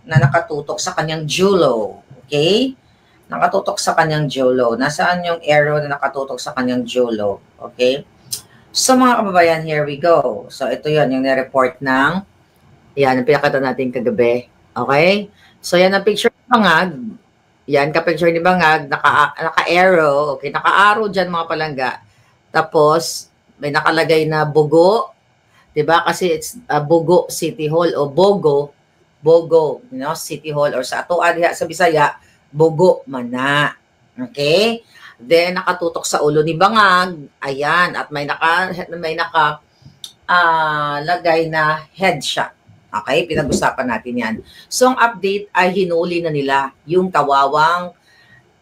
na nakatutok sa kanyang julo. Okay? Nakatutok sa kanyang julo. Nasaan yung arrow na nakatutok sa kanyang julo? Okay? So mga kababayan, here we go. So ito yon yung nireport ng, yan, ang pinakita natin kagabi. Okay? So yan ang picture ng bangag. Yan, ka-picture ni bangag, naka-arrow. Okay, naka-arrow dyan mga palangga. Tapos, may nakalagay na bugo. Diba? Kasi it's Bugo City Hall o Bogo, City Hall, or sa ato diha sa Bisaya, Bugo Mana. Okay? Then nakatutok sa ulo ni bangag. Ayan, at may naka lagay na headshot. Okay, pinag-usapan natin yan. So, ang update ay hinuli na nila yung kawawang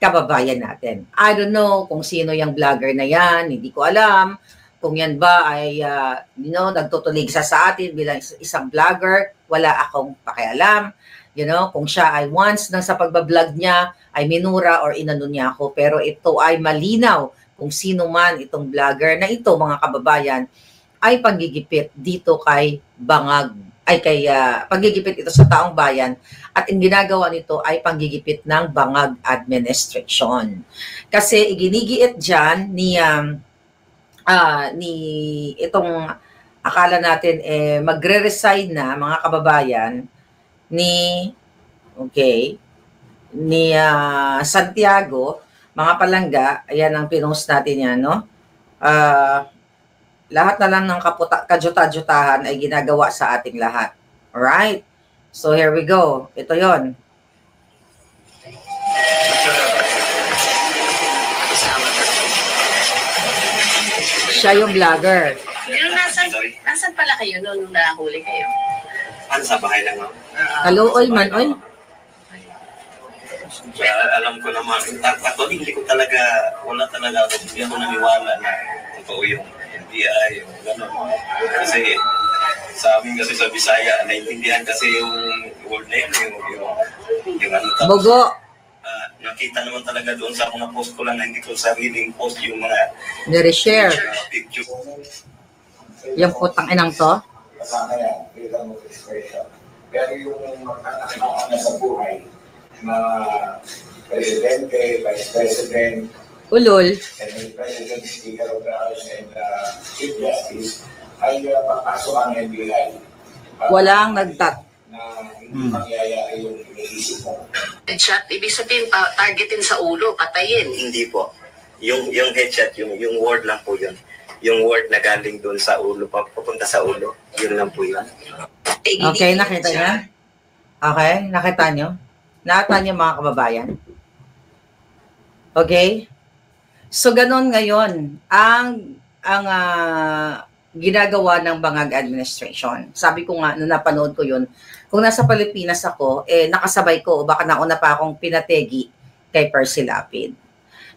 kababayan natin. I don't know kung sino yung vlogger na yan, hindi ko alam. Kung yan ba ay, nagtutulig sa atin bilang isang vlogger, wala akong pakialam. Kung siya ay once nang sa pagbablog niya, ay minura or inano niya ako. Pero ito ay malinaw kung sino man itong vlogger na ito, mga kababayan, ay panggigipit dito kay bangag. Panggigipit ito sa taong bayan at ang ginagawa nito ay panggigipit ng bangag administration. Kasi iginigiit dyan ni itong akala natin magre-resign na mga kababayan ni Santiago, mga palangga. Ayan ang pinost natin yan, no? Lahat na lang ng kajuta-jutahan ay ginagawa sa ating lahat. Alright? So, here we go. Ito yon. Siya yung vlogger. Nasaan pala kayo nung nahuli kayo? Sa bahay lang ako. Kaluoy man, oy. Alam ko naman. Ako hindi ko talaga, wala talaga ako. Hindi ako naniwala na totoo yung NBI, yung gano'n. Kasi sa amin kasi sa Bisaya, naintindihan kasi yung word name, yung ano. Bogo. Nakita naman talaga doon sa mga post ko lang, hindi ko sariling post yung mga nire-share. Picture. Yung putang inang to? Kasama yan, bilang expression. Pero yung magkakakilala sa buhay, mga presidente, vice president, ulol, Senate President, Speaker of the House, and Chief Justice, ay papasok ang NBI. Walang nagtat. Na hindi mangyayari yung iniisip mo. Headshot, ibig sabihin, targetin sa ulo, patayin. Hindi po. Yung headshot, yung word lang po yun. Yung word na galing doon sa ulo, papunta sa ulo, yun lang po yun. Okay, nakita niya? Okay, nakita niyo? Nakita niyo mga kababayan? Okay? So, ganun ngayon, ang ginagawa ng bangag administration. Sabi ko nga, nung napanood ko yun, kung nasa Pilipinas ako, nakasabay ko, o baka nauna pa akong pinategi kay Percy Lapid.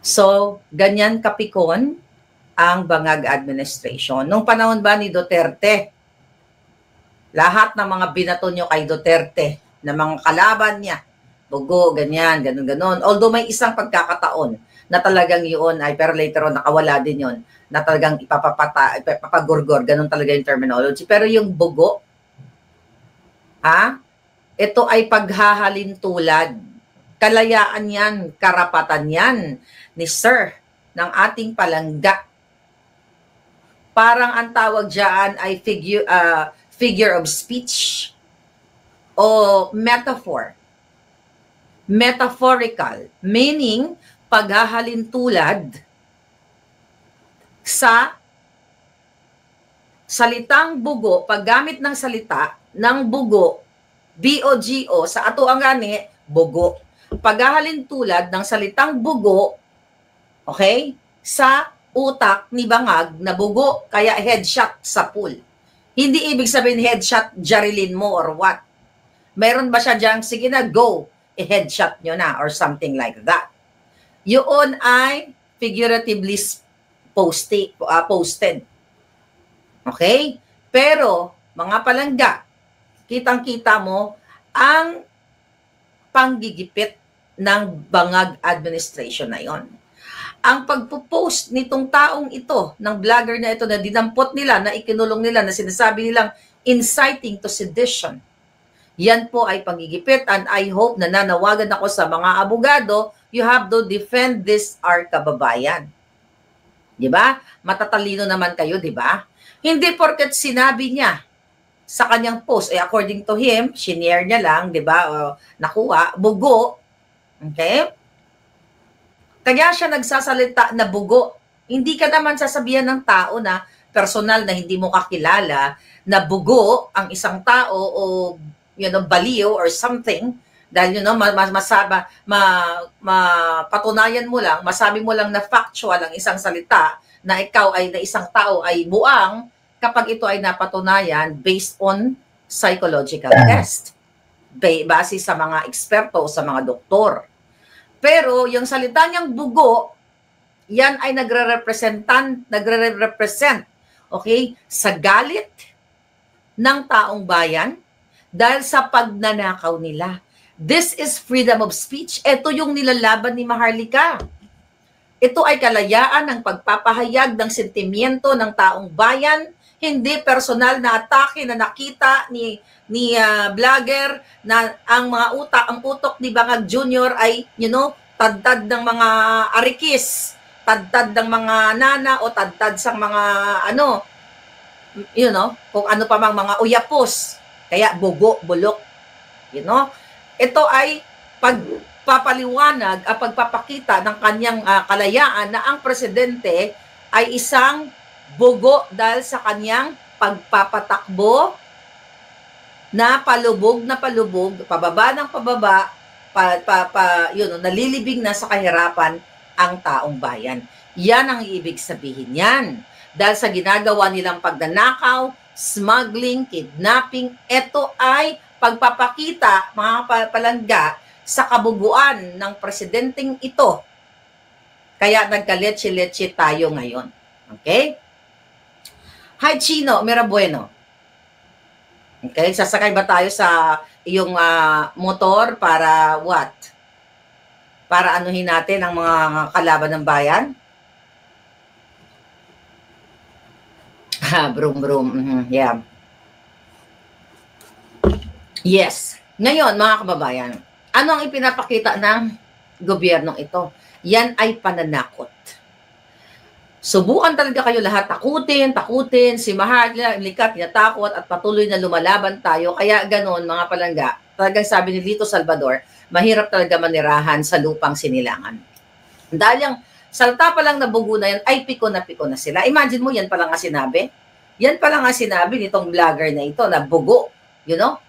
So, ganyan kapikon ang bangag administration. Nung panahon ba ni Duterte, lahat ng mga binato nyo kay Duterte, na mga kalaban niya, bugo, ganyan, ganun. Although may isang pagkakataon na talagang yun ay, pero later on, nakawala din yun, na talagang ipapagurgor, ganun talaga yung terminology. Pero yung bugo, ito ay paghahalin tulad. Kalayaan yan, karapatan yan ni Sir ng ating palangga. Parang ang tawag dyan ay figure of speech o metaphor. Metaphorical, meaning paghahalin tulad sa salitang bugo, paggamit ng salita ng bugo, B-O-G-O, sa ato ang gani, bugo. Paghahalin tulad ng salitang bugo, okay, sa utak ni bangag na bugo, kaya headshot sa pool. Hindi ibig sabihin headshot, jarilin mo or what. Meron ba siya dyan? Sige na, go. I-headshot nyo na or something like that. Yun ay figuratively posted. Okay? Pero, mga palangga, kitang-kita mo ang panggigipit ng bangag administration na yon. Ang pagpo-post nitong taong ito, ng vlogger na ito, na dinampot nila, na ikinulong nila, na sinasabi nilang inciting to sedition. Yan po ay panggigipit, and I hope na nanawagan ako sa mga abogado, you have to defend this our kababayan. Di ba? Matatalino naman kayo, di ba? Hindi porket sinabi niya sa kanyang post, according to him, shinare niya lang, di ba? Nakuha, bugo. Okay? Kaya siya nagsasalita na bugo. Hindi ka naman sasabihan ng tao na personal na hindi mo kakilala na bugo ang isang tao o baliw or something, dahil mapatunayan mo lang, masabi mo lang na factual ang isang salita na ikaw ay na isang tao ay buang kapag ito ay napatunayan based on psychological test, base sa mga eksperto o sa mga doktor. Pero yung salita niyang bugo, yan ay nagre-represent, okay, sa galit ng taong bayan dahil sa pagnanakaw nila. This is freedom of speech. Ito yung nilalaban ni Maharlika. Ito ay kalayaan ng pagpapahayag ng sentimiento ng taong bayan, hindi personal na atake na nakita ni vlogger na ang utok ni Bangag Jr. ay, tadtad ng mga arikis, tadtad ng mga nana o tadtad sa mga kung ano pa mang mga uyapos. Kaya bugo, bulok. Ito ay pagpapaliwanag at pagpapakita ng kanyang kalayaan na ang presidente ay isang bugo dahil sa kanyang pagpapatakbo na palubog, pababa ng pababa, nalilibing na sa kahirapan ang taong bayan. Yan ang ibig sabihin yan. Dahil sa ginagawa nilang pagnanakaw, smuggling, kidnapping, ito ay pagpapakita, mga palangga, sa kabubuan ng presidenteng ito. Kaya nagka-leche-leche tayo ngayon. Okay? Hi, Chino, mera bueno. Okay, sasakay ba tayo sa iyong motor para what? Para anuhin natin ang mga kalaban ng bayan? Brum. Yeah. Yes. Ngayon, mga kababayan, ano ang ipinapakita ng gobyernong ito? Yan ay pananakot. Subukan talaga kayo lahat takutin, si Maharlika, tinatakot at patuloy na lumalaban tayo. Kaya ganon, mga palangga, talagang sabi ni Lito Salvador, mahirap talaga manirahan sa lupang sinilangan. Dahil yung salta pa lang na bugo na yan, ay piko na sila. Imagine mo, yan pa lang nga sinabi. Yan pa lang nga sinabi nitong vlogger na ito na bugo,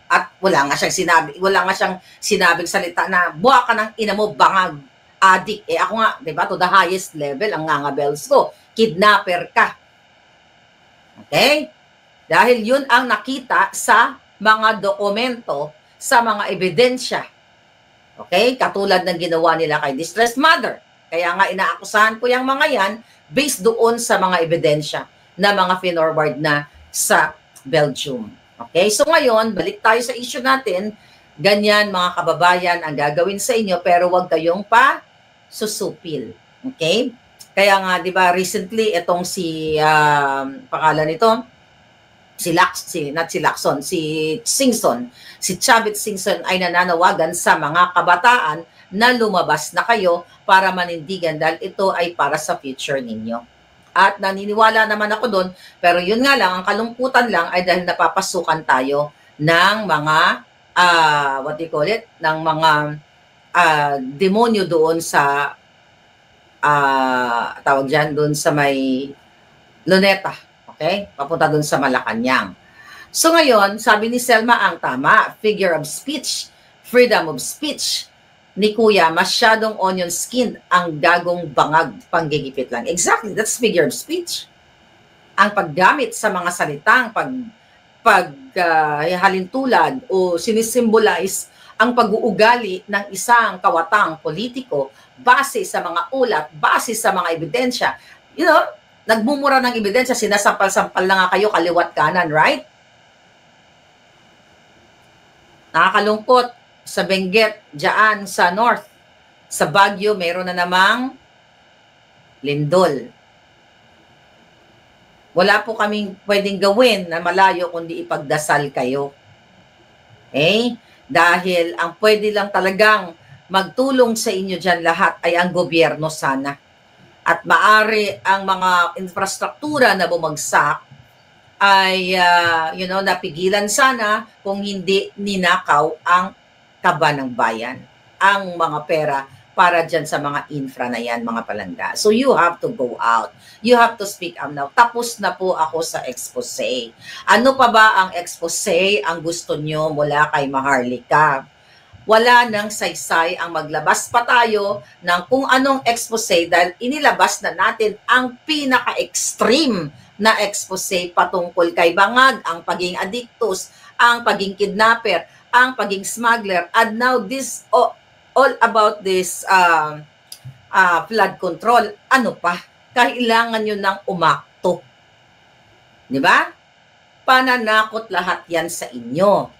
at wala nga siyang sinabing salita na buha ka ng ina mo, bangag, adik. Ako nga, diba, to the highest level, ang ngangabels ko, kidnapper ka. Okay? Dahil yun ang nakita sa mga dokumento, sa mga ebidensya. Okay? Katulad ng ginawa nila kay Distressed Mother. Kaya nga inaakusahan ko yung mga yan based doon sa mga ebidensya na mga finorward na sa Belgium. Okay? So ngayon, balik tayo sa issue natin. Ganyan, mga kababayan, ang gagawin sa inyo, pero huwag kayong susupil. Okay? Kaya nga, di ba, recently, itong pangalan nito, si Singson, si Chavit Singson ay nananawagan sa mga kabataan na lumabas na kayo para manindigan dahil ito ay para sa future ninyo. At naniniwala naman ako doon, pero yun nga lang, ang kalungkutan lang ay dahil napapasukan tayo ng mga, ng mga demonyo doon sa, tawag dyan, doon sa may Luneta. Okay? Papunta doon sa Malacanang. So ngayon, sabi ni Selma ang tama, figure of speech, freedom of speech, ni Kuya, masyadong onion skin ang gagong bangag, panggigipit lang. Exactly, that's figure of speech. Ang paggamit sa mga salitang halintulad o sinisimbolize ang pag-uugali ng isang kawatang politiko base sa mga ulat, base sa mga ebidensya. Nagmumura ng ebidensya, sinasampal-sampal na nga kayo kaliwat kanan, right? Nakakalungkot. Sa Benguet, dyan sa north, sa Baguio, mayroon na namang lindol. Wala po kaming pwedeng gawin na malayo kundi ipagdasal kayo. Okay? Dahil ang pwede lang talagang magtulong sa inyo dyan lahat ay ang gobyerno sana. At maari ang mga infrastruktura na bumagsak ay napigilan sana kung hindi ninakaw ang kaba ng bayan, ang mga pera para dyan sa mga infra na yan, mga palangga. So you have to go out. You have to speak up now. Tapos na po ako sa expose. Ano pa ba ang expose ang gusto nyo mula kay Maharlika? Wala nang saysay ang maglabas pa tayo ng kung anong expose dahil inilabas na natin ang pinaka-extreme na expose patungkol kay Bangag, ang pagiging addictus, ang pagiging kidnapper, ang pagiging smuggler, and now this all about this flood control. Ano pa? Kailangan nyo nang umakto. Di ba? Pananakot lahat yan sa inyo.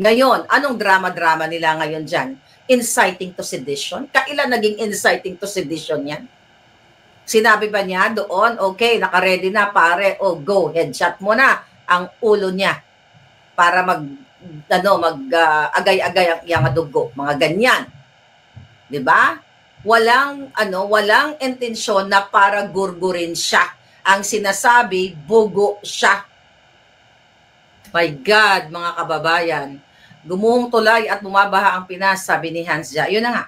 Ngayon, anong drama-drama nila ngayon dyan? Inciting to sedition? Kailan naging inciting to sedition yan? Sinabi ba niya doon, okay, naka-ready na pare, go, headshot mo na ang ulo niya para agay-agay ang iyang dugo, mga ganyan. 'Di ba? Walang intensyon na para gurgurin siya. Ang sinasabi, bugo siya. My God, mga kababayan, gumuhong tulay at bumabaha ang Pinas, sabi ni Hans Jia. Yun na nga.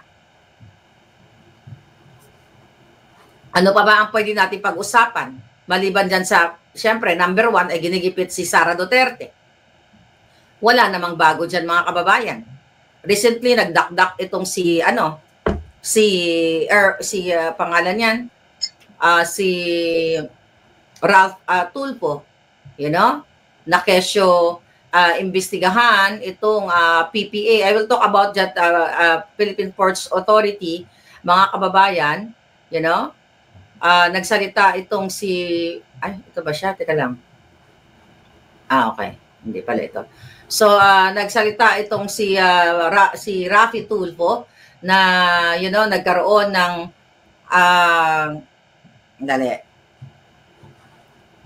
Ano pa ba ang pwede natin pag-usapan? Maliban dyan sa, siyempre, number 1 ay ginigipit si Sara Duterte. Wala namang bago dyan, mga kababayan. Recently, nagdakdak itong pangalan niyan, si Ralph Tulfo, na kesyo imbestigahan itong PPA. I will talk about that Philippine Ports Authority, mga kababayan, nagsalita itong ito ba siya? Teka lang. Okay. Hindi pala ito. So, nagsalita itong si Rafi Tulfo na, nagkaroon ng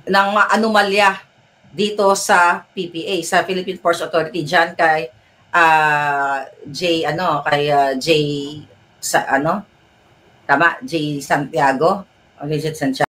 ng anomalya dito sa PPA, sa Philippine Ports Authority, dyan kay J Santiago, Legit Santiago.